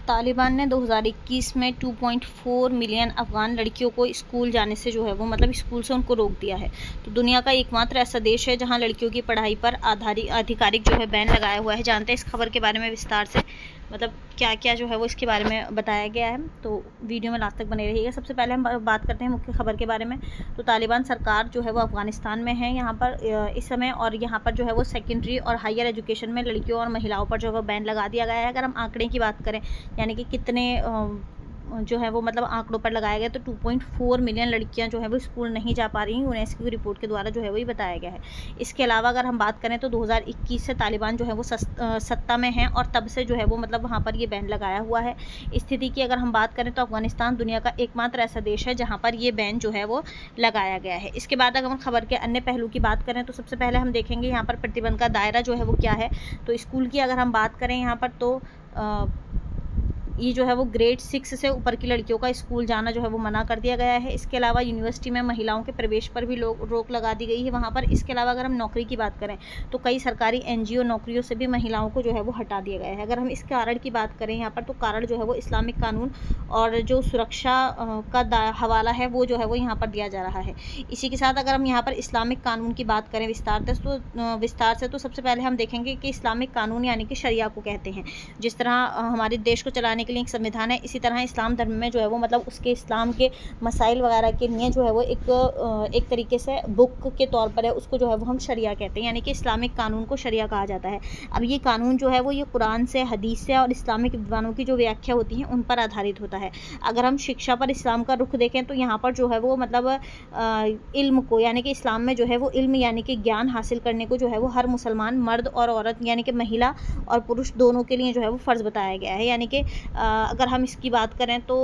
तालिबान ने 2021 में 2.4 मिलियन अफ़गान लड़कियों को स्कूल जाने से जो है वो मतलब स्कूल से उनको रोक दिया है। तो दुनिया का एकमात्र ऐसा देश है जहां लड़कियों की पढ़ाई पर आधिकारिक जो है बैन लगाया हुआ है। जानते हैं इस खबर के बारे में विस्तार से, मतलब क्या क्या जो है वो इसके बारे में बताया गया है। तो वीडियो में लास्ट तक बने रहिएगा। सबसे पहले हम बात करते हैं मुख्य खबर के बारे में। तो तालिबान सरकार जो है वो अफ़गानिस्तान में है यहाँ पर इस समय, और यहाँ पर जो है वो सेकेंडरी और हायर एजुकेशन में लड़कियों और महिलाओं पर जो है बैन लगा दिया गया है। अगर हम आंकड़े की बात करें, यानी कि कितने जो है वो मतलब आंकड़ों पर लगाया गया, तो 2.4 मिलियन लड़कियां जो है वो स्कूल नहीं जा पा रही हैं, यूनेस्को की रिपोर्ट के द्वारा जो है वो ये बताया गया है। इसके अलावा अगर हम बात करें तो 2021 से तालिबान जो है वो सत्ता में है, और तब से जो है वो मतलब वहाँ पर ये बैन लगाया हुआ है। स्थिति की अगर हम बात करें तो अफगानिस्तान दुनिया का एकमात्र ऐसा देश है जहाँ पर ये बैन जो है वो लगाया गया है। इसके बाद अगर हम खबर के अन्य पहलू की बात करें तो सबसे पहले हम देखेंगे यहाँ पर प्रतिबंध का दायरा जो है वो क्या है। तो स्कूल की अगर हम बात करें यहाँ पर, तो ये जो है वो ग्रेड 6 से ऊपर की लड़कियों का स्कूल जाना जो है वो मना कर दिया गया है। इसके अलावा यूनिवर्सिटी में महिलाओं के प्रवेश पर भी रोक लगा दी गई है वहाँ पर। इसके अलावा अगर हम नौकरी की बात करें तो कई सरकारी NGO नौकरियों से भी महिलाओं को जो है वो हटा दिया गया है। अगर हम इस कारण की बात करें यहाँ पर, तो कारण जो है वो इस्लामिक कानून और जो सुरक्षा का हवाला है वो जो है वो यहाँ पर दिया जा रहा है। इसी के साथ अगर हम यहाँ पर इस्लामिक कानून की बात करें विस्तार से, तो सबसे पहले हम देखेंगे कि इस्लामिक कानून यानी कि शरिया को कहते हैं। जिस तरह हमारे देश को चलाने के लिए एक संविधान है, इसी तरह इस्लाम धर्म में जो है वो मतलब उसके इस्लाम के मसाइल वगैरह के लिए जो है वो एक तरीके से बुक के तौर पर है, उसको जो है वो हम शरिया कहते हैं, यानी कि इस्लामिक कानून को शरिया कहा जाता है। अब ये कानून जो है वो ये कुरान से, हदीस से और इस्लामिक विद्वानों की जो व्याख्या होती है उन पर आधारित होता है। अगर हम शिक्षा पर इस्लाम का रुख देखें तो यहाँ पर जो है वो मतलब इल्म को, यानी कि इस्लाम में जो है वो इल्म यानी कि ज्ञान हासिल करने को जो है वो हर मुसलमान मर्द और औरत यानी कि महिला और पुरुष दोनों के लिए जो है वो फ़र्ज़ बताया गया है। यानी कि अगर हम इसकी बात करें तो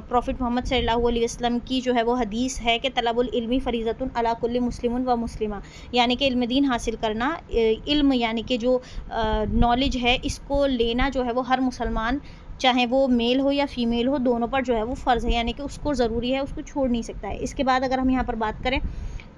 प्रॉफिट मोहम्मद सल्लल्लाहु अलैहि वसल्लम की जो है वो हदीस है कि तलबुल इल्मी फ़रीज़तुन अला कुल्ली मुस्लिमुन व मुस्लिमा, यानी कि इल्म दीन हासिल करना, इल्म यानी कि जो नॉलेज है इसको लेना जो है वो हर मुसलमान, चाहे वो मेल हो या फीमेल हो, दोनों पर जो है वो फ़र्ज़ है, यानी कि उसको ज़रूरी है, उसको छोड़ नहीं सकता है। इसके बाद अगर हम यहाँ पर बात करें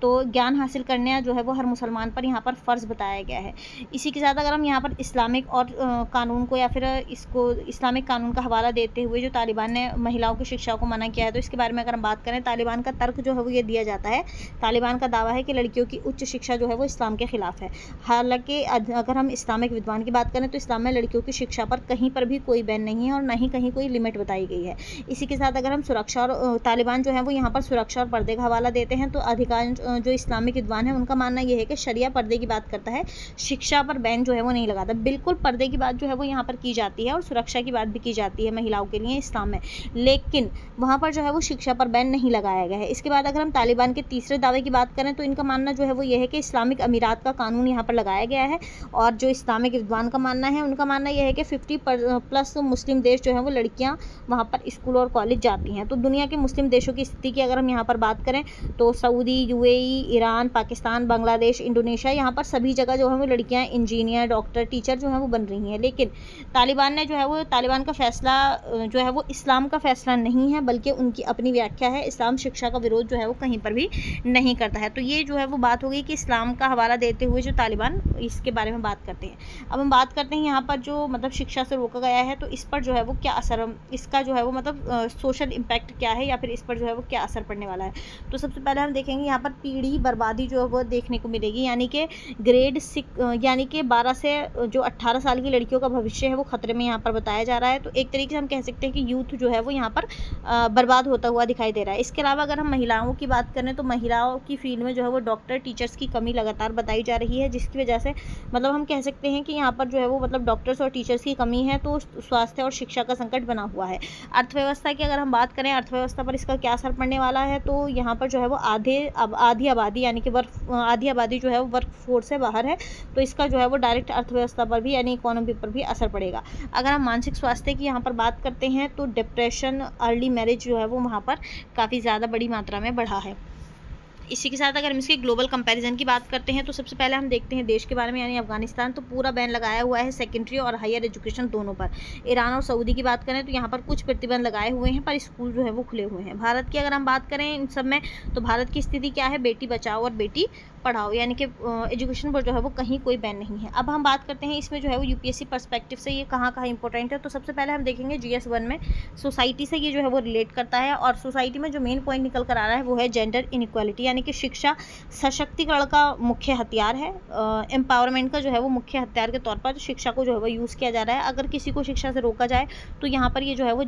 तो ज्ञान हासिल करना जो है वो हर मुसलमान पर यहाँ पर फ़र्ज़ बताया गया है। इसी के साथ अगर हम यहाँ पर इस्लामिक और कानून को या फिर इसको इस्लामिक कानून का हवाला देते हुए जो तालिबान ने महिलाओं की शिक्षा को मना किया है, तो इसके बारे में अगर हम बात करें, तालिबान का तर्क जो है वो ये दिया जाता है। तालिबान का दावा है कि लड़कियों की उच्च शिक्षा जो है वो इस्लाम के ख़िलाफ़ है। हालांकि अगर हम इस्लामिक विद्वान की बात करें तो इस्लाम में लड़कियों की शिक्षा पर कहीं पर भी कोई बैन नहीं है और ना ही कहीं कोई लिमिट बताई गई है। इसी के साथ अगर हम सुरक्षा और तालिबान जो है वो यहाँ पर सुरक्षा और पर्दे का हवाला देते हैं, तो अधिकांश जो इस्लामिक विद्वान है उनका मानना यह है कि शरिया पर्दे की बात करता है, शिक्षा पर बैन जो है वो नहीं लगाता। बिल्कुल पर्दे की बात जो है वो यहाँ पर की जाती है और सुरक्षा की बात भी की जाती है महिलाओं के लिए इस्लाम में, लेकिन वहाँ पर जो है वो शिक्षा पर बैन नहीं लगाया गया है। इसके बाद अगर हम तालिबान के तीसरे दावे की बात करें तो इनका मानना जो है वो ये है कि इस्लामिक अमीरात का कानून यहाँ पर लगाया गया है, और जो इस्लामिक विद्वान का मानना है उनका मानना यह है कि 50+ मुस्लिम देश जो है वो लड़कियाँ वहाँ पर स्कूल और कॉलेज जाती हैं। तो दुनिया के मुस्लिम देशों की स्थिति की अगर हम यहाँ पर बात करें तो Saudi, UAE, Iran, Pakistan, Bangladesh, Indonesia, यहाँ पर सभी जगह जो है वो लड़कियां इंजीनियर, डॉक्टर, टीचर जो है वो बन रही हैं। लेकिन तालिबान ने जो है वो तालिबान का फैसला जो है वो इस्लाम का फैसला नहीं है, बल्कि उनकी अपनी व्याख्या है। इस्लाम शिक्षा का विरोध जो है वो कहीं पर भी नहीं करता है। तो ये जो है वो बात हो गई कि इस्लाम का हवाला देते हुए जो तालिबान इसके बारे में बात करते हैं। अब हम बात करते हैं यहाँ पर जो मतलब शिक्षा से रोका गया है, तो इस पर जो है वो क्या असर, इसका जो है वो मतलब सोशल इम्पैक्ट क्या है या फिर इस पर जो है वो क्या असर पड़ने वाला है। तो सबसे पहले हम देखेंगे यहाँ पर पीढ़ी बर्बादी जो है वो देखने को मिलेगी, यानी कि ग्रेड 6 यानी कि 12 से जो 18 साल की लड़कियों का भविष्य है वो खतरे में यहाँ पर बताया जा रहा है। तो एक तरीके से हम कह सकते हैं कि यूथ जो है वो यहाँ पर बर्बाद होता हुआ दिखाई दे रहा है। इसके अलावा अगर हम महिलाओं की बात करें तो महिलाओं की फील्ड में जो है वो डॉक्टर, टीचर्स की कमी लगातार बताई जा रही है, जिसकी वजह से मतलब हम कह सकते हैं कि यहाँ पर जो है वो मतलब डॉक्टर्स और टीचर्स की कमी है, तो स्वास्थ्य और शिक्षा का संकट बना हुआ है। अर्थव्यवस्था की अगर हम बात करें, अर्थव्यवस्था पर इसका क्या असर पड़ने वाला है, तो यहाँ पर जो है वो आधी आबादी यानी कि आधी आबादी जो है वो वर्क फोर्स से बाहर है, तो इसका जो है वो डायरेक्ट अर्थव्यवस्था पर भी यानी इकोनॉमी पर भी असर पड़ेगा। अगर हम मानसिक स्वास्थ्य की यहाँ पर बात करते हैं तो डिप्रेशन, अर्ली मैरिज जो है वो वहाँ पर काफ़ी ज़्यादा बड़ी मात्रा में बढ़ा है। इसी के साथ अगर हम इसके ग्लोबल कंपैरिजन की बात करते हैं तो सबसे पहले हम देखते हैं देश के बारे में, यानी अफगानिस्तान तो पूरा बैन लगाया हुआ है सेकेंडरी और हायर एजुकेशन दोनों पर। ईरान और सऊदी की बात करें तो यहाँ पर कुछ प्रतिबंध लगाए हुए हैं, पर स्कूल जो है वो खुले हुए हैं। भारत की अगर हम बात करें इन सब में, तो भारत की स्थिति क्या है, बेटी बचाओ और बेटी पढ़ाओ, यानी कि एजुकेशन पर जो है वो कहीं कोई बैन नहीं है। अब हम बात करते हैं इसमें जो है वो यूपीएससी पर्सपेक्टिव से ये कहाँ कहाँ इंपॉर्टेंट है। तो सबसे पहले हम देखेंगे GS 1 में सोसाइटी से ये जो है वो रिलेट करता है, और सोसाइटी में जो मेन पॉइंट निकल कर आ रहा है वो है जेंडर इनइक्वालिटी, यानी कि शिक्षा सशक्तिकरण का मुख्य हथियार है। एम्पावरमेंट का जो है वो मुख्य हथियार के तौर पर शिक्षा को जो है वो यूज़ किया जा रहा है। अगर किसी को शिक्षा से रोका जाए तो यहाँ पर ये जो है वो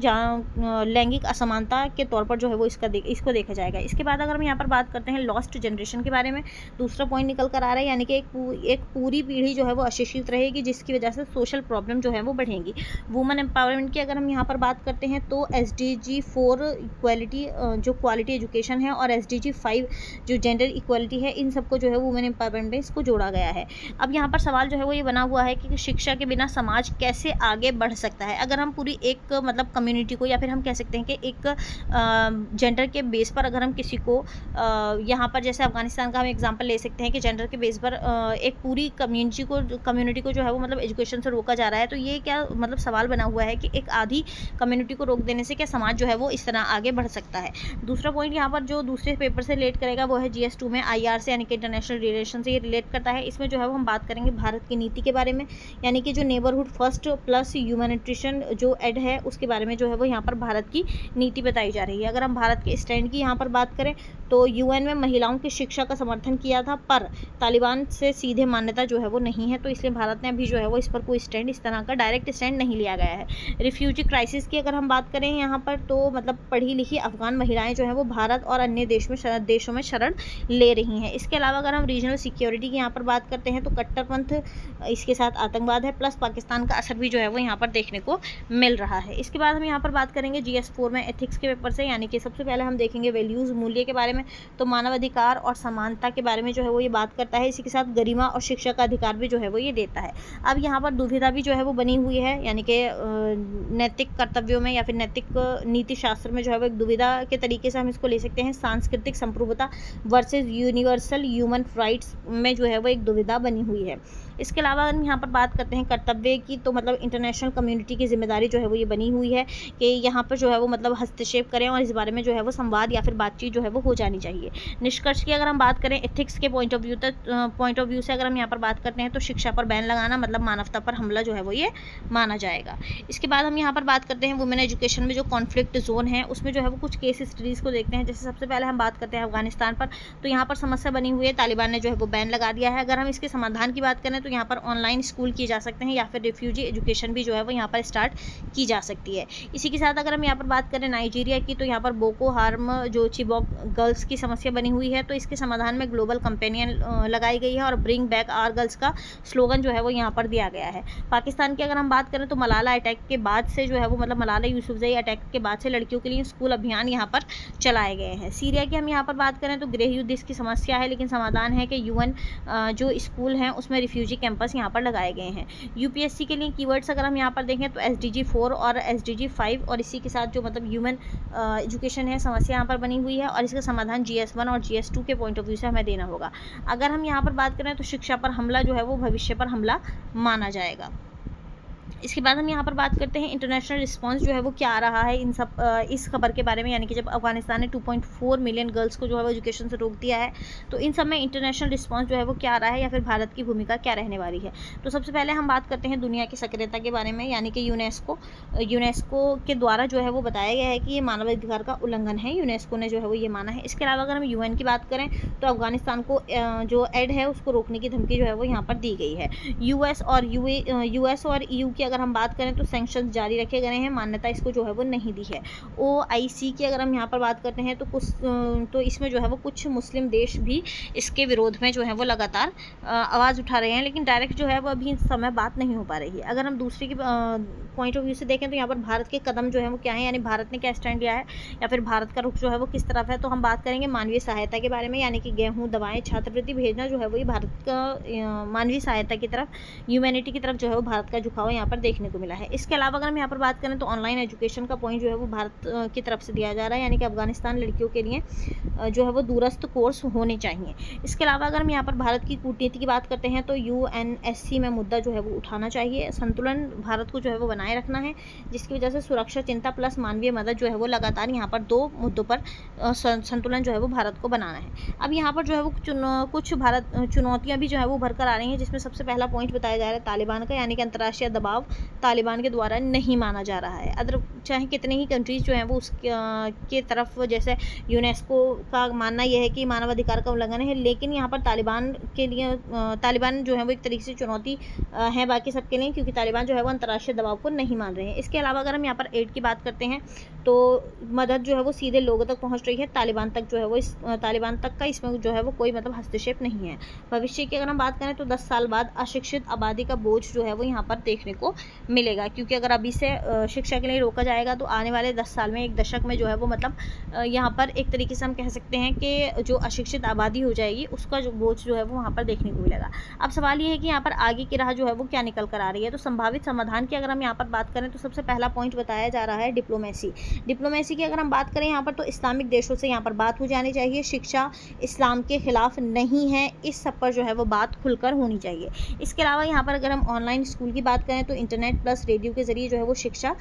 लैंगिक असमानता के तौर पर जो है वो इसको देखा जाएगा। इसके बाद अगर हम यहाँ पर बात करते हैं लॉस्ट जनरेशन के बारे में, दूसरा पॉइंट निकल कर आ रहा है, यानी कि एक पूरी पीढ़ी जो है वो अशिक्षित रहेगी, जिसकी वजह से सोशल प्रॉब्लम जो है वो बढ़ेंगी। वुमेन एम्पावरमेंट की अगर हम यहाँ पर बात करते हैं तो SDG 4 इक्वालिटी जो क्वालिटी एजुकेशन है, और SDG 5 जो जेंडर इक्वालिटी है, इन सबको जो है वुमेन एम्पावरमेंट में इसको जोड़ा गया है। अब यहाँ पर सवाल जो है वो ये बना हुआ है कि शिक्षा के बिना समाज कैसे आगे बढ़ सकता है। अगर हम पूरी एक मतलब कम्युनिटी को, या फिर हम कह सकते हैं कि एक जेंडर के बेस पर अगर हम किसी को यहाँ पर जैसे अफगानिस्तान का हम एग्जांपल ले सकते हैं कि जेंडर के बेस पर एक पूरी कम्युनिटी को जो है वो मतलब एजुकेशन से रोका जा रहा है, तो ये क्या मतलब सवाल बना हुआ है कि एक आधी कम्युनिटी को रोक देने से क्या समाज जो है वो इस तरह आगे बढ़ सकता है। दूसरा पॉइंट यहाँ पर जो दूसरे पेपर से रिलेट करेगा वो है GS 2 में IR से, यानी कि इंटरनेशनल रिलेशन से ये रिलेट करता है। इसमें जो है वो हम बात करेंगे भारत की नीति के बारे में, यानी कि जो नेबरहुड फर्स्ट प्लस ह्यूमैनिटेशन जो एड है उसके बारे में जो है वो यहाँ पर भारत की नीति बताई जा रही है। अगर हम भारत के स्टैंड की यहाँ पर बात करें तो UN में महिलाओं की शिक्षा का समर्थन किया था, पर तालिबान से सीधे मान्यता जो है वो नहीं है, तो इसलिए भारत ने अभी जो है वो इस पर कोई स्टैंड, इस तरह का डायरेक्ट स्टैंड नहीं लिया गया है। रिफ्यूजी क्राइसिस की अगर हम बात करें यहाँ पर तो मतलब पढ़ी लिखी अफगान महिलाएं जो है वो भारत और अन्य देशों में शरण ले रही हैं। इसके अलावा अगर हम रीजनल सिक्योरिटी की यहाँ पर बात करते हैं तो कट्टरपंथ, इसके साथ आतंकवाद है, प्लस पाकिस्तान का असर भी जो है वो यहाँ पर देखने को मिल रहा है। इसके बाद हम यहाँ पर बात करेंगे GS 4 में एथिक्स के पेपर से, यानी कि सबसे पहले हम देखेंगे वैल्यूज़ मूल्य के बारे में, तो मानवाधिकार और समानता के बारे में जो है वो ये बात करता है। इसी के साथ गरिमा और शिक्षा का अधिकार भी जो है वो ये देता है। अब यहाँ पर दुविधा भी जो है वो बनी हुई है, यानी कि नैतिक कर्तव्यों में या फिर नैतिक नीति शास्त्र में जो है वो एक दुविधा के तरीके से हम इसको ले सकते हैं। सांस्कृतिक संप्रभुता वर्सेस यूनिवर्सल ह्यूमन राइट्स में जो है वो एक दुविधा बनी हुई है। इसके अलावा हम यहाँ पर बात करते हैं कर्तव्य की, तो मतलब इंटरनेशनल कम्युनिटी की जिम्मेदारी जो है वो ये बनी हुई है कि यहाँ पर जो है वो मतलब हस्तक्षेप करें और इस बारे में जो है वो संवाद या फिर बातचीत जो है वो हो जानी चाहिए। निष्कर्ष की अगर हम बात करें एथिक्स के पॉइंट ऑफ व्यू से अगर हम यहाँ पर बात करते हैं तो शिक्षा पर बैन लगाना मतलब मानवता पर हमला जो है वो ये माना जाएगा। इसके बाद हम यहाँ पर बात करते हैं वुमेन एजुकेशन में जो कॉन्फ्लिक्ट जोन है उसमें जो है वो कुछ केस स्टडीज़ को देखते हैं। जैसे सबसे पहले हम बात करते हैं अफगानिस्तान पर, तो यहाँ पर समस्या बनी हुई है, तालिबान ने जो है वो बैन लगा दिया है। अगर हम इसके समाधान की बात करें तो यहाँ पर ऑनलाइन स्कूल किए जा सकते हैं या फिर रिफ्यूजी एजुकेशन भी जो है वो यहाँ पर स्टार्ट की जा सकती है। इसी के साथ अगर हम यहाँ पर बात करें नाइजीरिया की, तो यहाँ पर बोको हार्म जो चिबॉक गर्ल्स की समस्या बनी हुई है, तो इसके समाधान में ग्लोबल कंपेनियन लगाई गई है और ब्रिंग बैक आवर गर्ल्स का स्लोगन जो है वो यहाँ पर दिया गया है। पाकिस्तान की अगर हम बात करें तो मलाला अटैक के बाद से जो है वो मतलब मलाला यूसुफजई अटैक के बाद से लड़कियों के लिए स्कूल अभियान यहाँ पर चलाए गए हैं। सीरिया की हम यहाँ पर बात करें तो गृह युद्ध इसकी समस्या है, लेकिन समाधान है कि UN जो स्कूल हैं उसमें रिफ्यूजी कैंपस यहाँ पर लगाए गए हैं। UPSC के लिए कीवर्ड्स अगर हम यहाँ पर देखें तो SDG 4 और SDG 5 और इसी के साथ जो मतलब ह्यूमन एजुकेशन है समस्या यहाँ पर बनी हुई है और इसका समाधान GS 1 और GS 2 के पॉइंट ऑफ व्यू से हमें देना होगा। अगर हम यहाँ पर बात करें तो शिक्षा पर हमला जो है वो भविष्य पर हमला माना जाएगा। इसके बाद हम यहाँ पर बात करते हैं इंटरनेशनल रिस्पांस जो है वो क्या आ रहा है इस खबर के बारे में, यानी कि जब अफगानिस्तान ने 2.4 मिलियन गर्ल्स को जो है वो एजुकेशन से रोक दिया है तो इन सब में इंटरनेशनल रिस्पांस जो है वो क्या आ रहा है या फिर भारत की भूमिका क्या रहने वाली है। तो सबसे पहले हम बात करते हैं दुनिया की सक्रियता के बारे में, यानी कि यूनेस्को के द्वारा जो है वो बताया गया है कि ये मानवाधिकार का उल्लंघन है, यूनेस्को ने जो है वो ये माना है। इसके अलावा अगर हम UN की बात करें तो अफगानिस्तान को जो एड है उसको रोकने की धमकी जो है वो यहाँ पर दी गई है। US और EU की अगर हम बात करें तो सैंक्शंस जारी रखे गए हैं, मान्यता इसको जो है वो नहीं दी है। OIC की अगर हम यहाँ पर बात करते हैं तो इसमें जो है वो कुछ मुस्लिम देश भी इसके विरोध में जो है वो लगातार आवाज़ उठा रहे हैं, लेकिन डायरेक्ट जो है वो अभी इस समय बात नहीं हो पा रही है। अगर हम दूसरे की पॉइंट ऑफ व्यू से देखें तो यहाँ पर भारत के कदम जो है वो क्या है, यानी भारत ने क्या स्टैंड लिया है या फिर भारत का रुख जो है वो किस तरफ है। तो हम बात करेंगे मानवीय सहायता के बारे में, यानी कि गेहूँ, दवाएं, छात्रवृत्ति भेजना जो है वो ये भारत का मानवीय सहायता की तरफ, ह्यूमैनिटी की तरफ जो है वो भारत का झुकाव यहाँ पर देखने को मिला है। इसके अलावा अगर हम यहाँ पर बात करें तो ऑनलाइन एजुकेशन का पॉइंट जो है वो भारत की तरफ से दिया जा रहा है, यानी कि अफगानिस्तान लड़कियों के लिए जो है वो दूरस्थ कोर्स होने चाहिए। इसके अलावा अगर हम यहाँ पर भारत की कूटनीति की बात करते हैं तो UNSC में मुद्दा जो है वो उठाना चाहिए। संतुलन भारत को जो है वो बनाए रखना है, जिसकी वजह से सुरक्षा चिंता प्लस मानवीय मदद जो है वो लगातार यहाँ पर 2 मुद्दों पर संतुलन जो है वो भारत को बनाना है। अब यहाँ पर जो है वो कुछ भारत चुनौतियाँ भी जो है वो उभर कर आ रही हैं, जिसमें सबसे पहला पॉइंट बताया जा रहा है तालिबान का, यानी कि अंतर्राष्ट्रीय दबाव तालिबान के द्वारा नहीं माना जा रहा है। अदर चाहे कितने ही कंट्रीज़ जो हैं वो उसके तरफ, जैसे यूनेस्को का मानना यह है कि मानवाधिकार का उल्लंघन है, लेकिन यहाँ पर तालिबान के लिए तालिबान जो है वो एक तरीके से चुनौती है बाकी सबके लिए, क्योंकि तालिबान जो है वो अंतर्राष्ट्रीय दबाव को नहीं मान रहे हैं। इसके अलावा अगर हम यहाँ पर एड की बात करते हैं तो मदद जो है वो सीधे लोगों तक पहुँच रही है, तालिबान तक जो है वो तालिबान तक का इसमें जो है वो कोई मतलब हस्तक्षेप नहीं है। भविष्य की अगर हम बात करें तो 10 साल बाद अशिक्षित आबादी का बोझ जो है वो यहाँ पर देखने को मिलेगा, क्योंकि अगर अभी से शिक्षा के लिए रोका जाएगा तो आने वाले 10 साल में, एक दशक में जो है वो मतलब यहाँ पर एक तरीके से हम कह सकते हैं कि जो अशिक्षित आबादी हो जाएगी उसका जो बोझ जो है वो वहाँ पर देखने को मिलेगा। अब सवाल ये है कि यहाँ पर आगे की राह जो है वो क्या निकल कर आ रही है। तो संभावित समाधान की अगर हम यहाँ पर बात करें तो सबसे पहला पॉइंट बताया जा रहा है डिप्लोमेसी की अगर हम बात करें यहाँ पर तो इस्लामिक देशों से यहाँ पर बात हो जानी चाहिए। शिक्षा इस्लाम के खिलाफ नहीं है, इस सब पर जो है वो बात खुलकर होनी चाहिए। इसके अलावा यहाँ पर अगर हम ऑनलाइन स्कूल की बात करें तो इंटरनेट प्लस रेडियो के ज़रिए जो है वो शिक्षा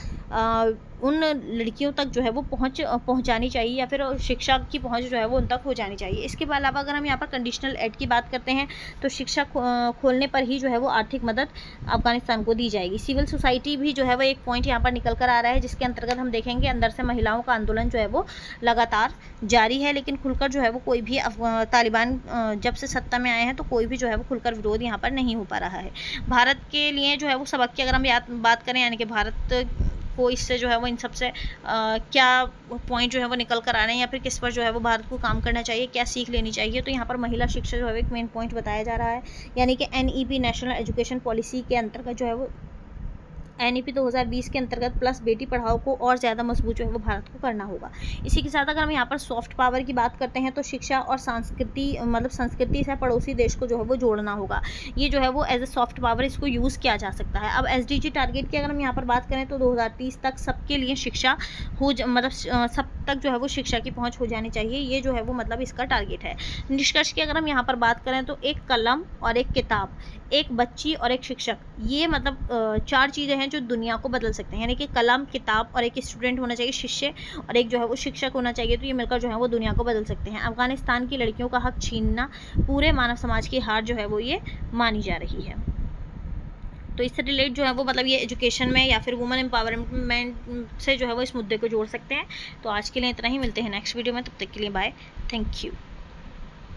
उन लड़कियों तक जो है वो पहुँचानी चाहिए, या फिर शिक्षा की पहुँच जो है वो उन तक हो जानी चाहिए। इसके अलावा अगर हम यहाँ पर कंडीशनल एड की बात करते हैं तो शिक्षा खोलने पर ही जो है वो आर्थिक मदद अफगानिस्तान को दी जाएगी। सिविल सोसाइटी भी जो है वो एक पॉइंट यहाँ पर निकल कर आ रहा है, जिसके अंतर्गत हम देखेंगे अंदर से महिलाओं का आंदोलन जो है वो लगातार जारी है, लेकिन खुलकर जो है वो कोई भी तालिबान जब से सत्ता में आए हैं तो कोई भी जो है वो खुलकर विरोध यहाँ पर नहीं हो पा रहा है। भारत के लिए जो है वो सबक की अगर हम बात करें, यानी कि भारत को इससे जो है वो इन सबसे क्या पॉइंट जो है वो निकल कर आ रहे हैं, या फिर किस पर जो है वो भारत को काम करना चाहिए, क्या सीख लेनी चाहिए, तो यहाँ पर महिला शिक्षा जो है एक मेन पॉइंट बताया जा रहा है। यानी कि NEP नेशनल एजुकेशन पॉलिसी के अंतर्गत जो है वो NEP 2020 के अंतर्गत प्लस बेटी पढ़ाओ को और ज़्यादा मजबूत जो है वो भारत को करना होगा। इसी के साथ अगर हम यहाँ पर सॉफ्ट पावर की बात करते हैं तो शिक्षा और संस्कृति से पड़ोसी देश को जो है वो जोड़ना होगा। ये जो है वो एज ए सॉफ्ट पावर इसको यूज़ किया जा सकता है। अब SDG टारगेट की अगर हम यहाँ पर बात करें तो 2030 तक सबके लिए शिक्षा सब तक जो है वो शिक्षा की पहुँच हो जानी चाहिए। ये जो है वो मतलब इसका टारगेट है। निष्कर्ष की अगर हम यहाँ पर बात करें तो एक कलम और एक किताब, एक बच्ची और एक शिक्षक, ये मतलब 4 चीज़ें हैं जो दुनिया को बदल सकते हैं। यानी कि कलम, किताब और एक स्टूडेंट होना चाहिए, शिष्य, और एक जो है वो शिक्षक होना चाहिए। तो ये मिलकर जो है वो दुनिया को बदल सकते हैं। अफगानिस्तान की लड़कियों का हक छीनना पूरे मानव समाज की हार जो है वो ये मानी जा रही है। तो इससे रिलेट जो है वो मतलब ये एजुकेशन में या फिर वुमेन एम्पावरमेंट से जो है वो इस मुद्दे को जोड़ सकते हैं। तो आज के लिए इतना ही, मिलते हैं नेक्स्ट वीडियो में, तब तक के लिए बाय, थैंक यू।